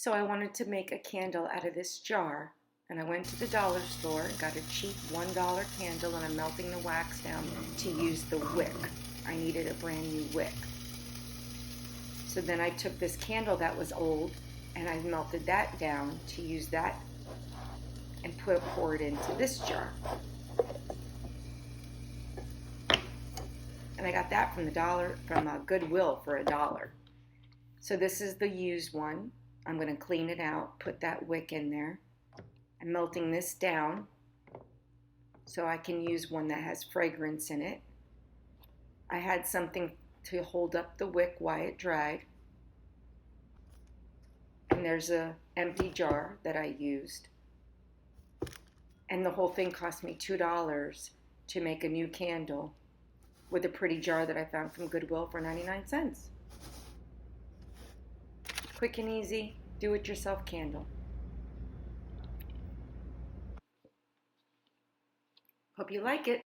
So I wanted to make a candle out of this jar, and I went to the dollar store and got a cheap $1 candle, and I'm melting the wax down to use the wick. I needed a brand new wick. So then I took this candle that was old and I melted that down to use that and pour it into this jar. And I got that from Goodwill for $1. So this is the used one. I'm going to clean it out, put that wick in there. I'm melting this down so I can use one that has fragrance in it. I had something to hold up the wick while it dried. And there's an empty jar that I used. And the whole thing cost me $2 to make a new candle with a pretty jar that I found from Goodwill for 99 cents. Quick and easy, do-it-yourself candle. Hope you like it.